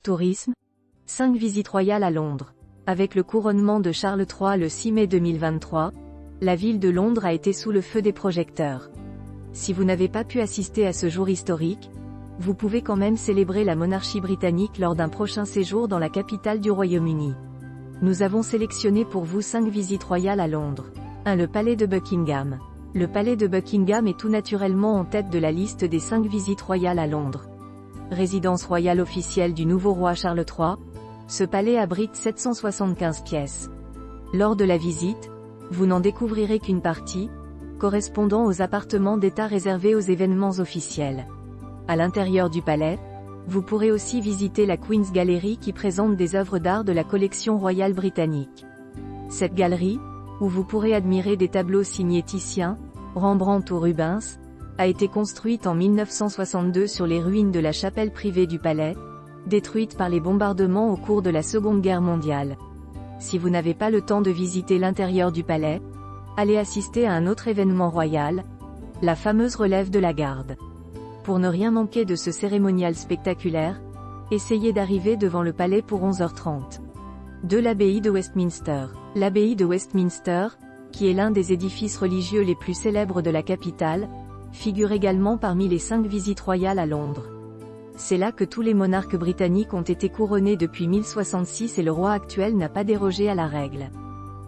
Tourisme. 5 visites royales à Londres. Avec le couronnement de Charles III le 6 mai 2023, la ville de Londres a été sous le feu des projecteurs. Si vous n'avez pas pu assister à ce jour historique, vous pouvez quand même célébrer la monarchie britannique lors d'un prochain séjour dans la capitale du Royaume-Uni. Nous avons sélectionné pour vous 5 visites royales à Londres. 1. Le palais de Buckingham. Le palais de Buckingham est tout naturellement en tête de la liste des 5 visites royales à Londres. Résidence royale officielle du nouveau roi Charles III, ce palais abrite 775 pièces. Lors de la visite, vous n'en découvrirez qu'une partie, correspondant aux appartements d'État réservés aux événements officiels. À l'intérieur du palais, vous pourrez aussi visiter la Queen's Gallery qui présente des œuvres d'art de la collection royale britannique. Cette galerie, où vous pourrez admirer des tableaux signés Titien, Rembrandt ou Rubens, a été construite en 1962 sur les ruines de la chapelle privée du palais, détruite par les bombardements au cours de la Seconde Guerre mondiale. Si vous n'avez pas le temps de visiter l'intérieur du palais, allez assister à un autre événement royal, la fameuse relève de la garde. Pour ne rien manquer de ce cérémonial spectaculaire, essayez d'arriver devant le palais pour 11h30. 2. L'abbaye de Westminster. L'abbaye de Westminster, qui est l'un des édifices religieux les plus célèbres de la capitale, figure également parmi les 5 visites royales à Londres. C'est là que tous les monarques britanniques ont été couronnés depuis 1066 et le roi actuel n'a pas dérogé à la règle.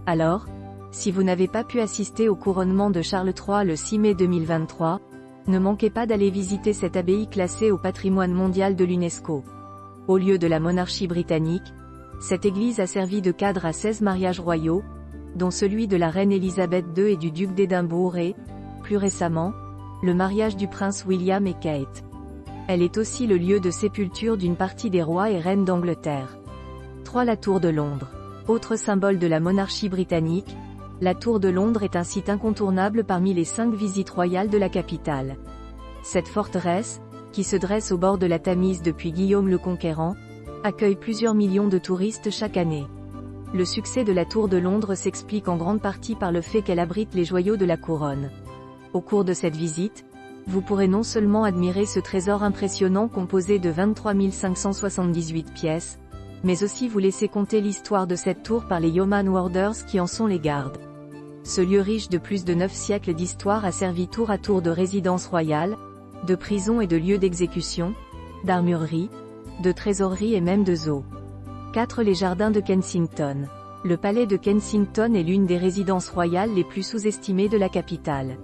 Alors, si vous n'avez pas pu assister au couronnement de Charles III le 6 mai 2023, ne manquez pas d'aller visiter cette abbaye classée au patrimoine mondial de l'UNESCO. Au lieu de la monarchie britannique, cette église a servi de cadre à 16 mariages royaux, dont celui de la reine Elisabeth II et du duc d'Édimbourg et, plus récemment, le mariage du prince William et Kate. Elle est aussi le lieu de sépulture d'une partie des rois et reines d'Angleterre. 3. La Tour de Londres. Autre symbole de la monarchie britannique, la Tour de Londres est un site incontournable parmi les 5 visites royales de la capitale. Cette forteresse, qui se dresse au bord de la Tamise depuis Guillaume le Conquérant, accueille plusieurs millions de touristes chaque année. Le succès de la Tour de Londres s'explique en grande partie par le fait qu'elle abrite les joyaux de la couronne. Au cours de cette visite, vous pourrez non seulement admirer ce trésor impressionnant composé de 23 578 pièces, mais aussi vous laisser conter l'histoire de cette tour par les Yeoman Warders qui en sont les gardes. Ce lieu riche de plus de 9 siècles d'histoire a servi tour à tour de résidence royale, de prison et de lieu d'exécution, d'armurerie, de trésorerie et même de zoo. 4. Les jardins de Kensington. Le palais de Kensington est l'une des résidences royales les plus sous-estimées de la capitale.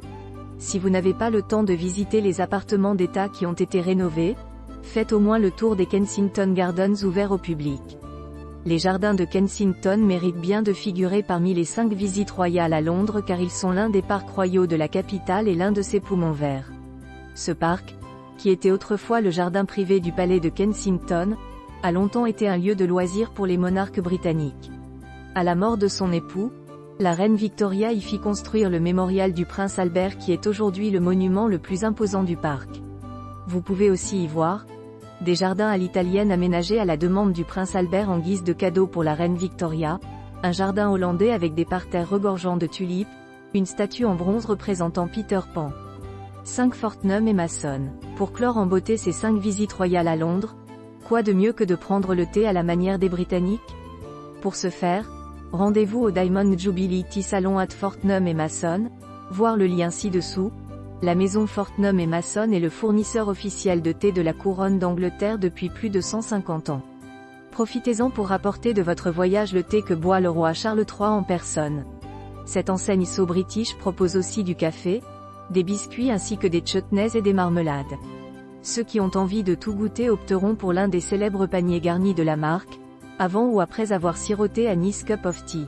Si vous n'avez pas le temps de visiter les appartements d'État qui ont été rénovés, faites au moins le tour des Kensington Gardens ouverts au public. Les jardins de Kensington méritent bien de figurer parmi les 5 visites royales à Londres car ils sont l'un des parcs royaux de la capitale et l'un de ses poumons verts. Ce parc, qui était autrefois le jardin privé du palais de Kensington, a longtemps été un lieu de loisirs pour les monarques britanniques. À la mort de son époux, la reine Victoria y fit construire le mémorial du prince Albert qui est aujourd'hui le monument le plus imposant du parc. Vous pouvez aussi y voir des jardins à l'italienne aménagés à la demande du prince Albert en guise de cadeau pour la reine Victoria, un jardin hollandais avec des parterres regorgeants de tulipes, une statue en bronze représentant Peter Pan. 5. Fortnum et Mason. Pour clore en beauté ces 5 visites royales à Londres, quoi de mieux que de prendre le thé à la manière des Britanniques? Pour ce faire, rendez-vous au Diamond Jubilee Tea Salon at Fortnum et Mason, voir le lien ci-dessous. La maison Fortnum et Mason est le fournisseur officiel de thé de la couronne d'Angleterre depuis plus de 150 ans. Profitez-en pour rapporter de votre voyage le thé que boit le roi Charles III en personne. Cette enseigne So British propose aussi du café, des biscuits ainsi que des chutneys et des marmelades. Ceux qui ont envie de tout goûter opteront pour l'un des célèbres paniers garnis de la marque, avant ou après avoir siroté a nice cup of tea.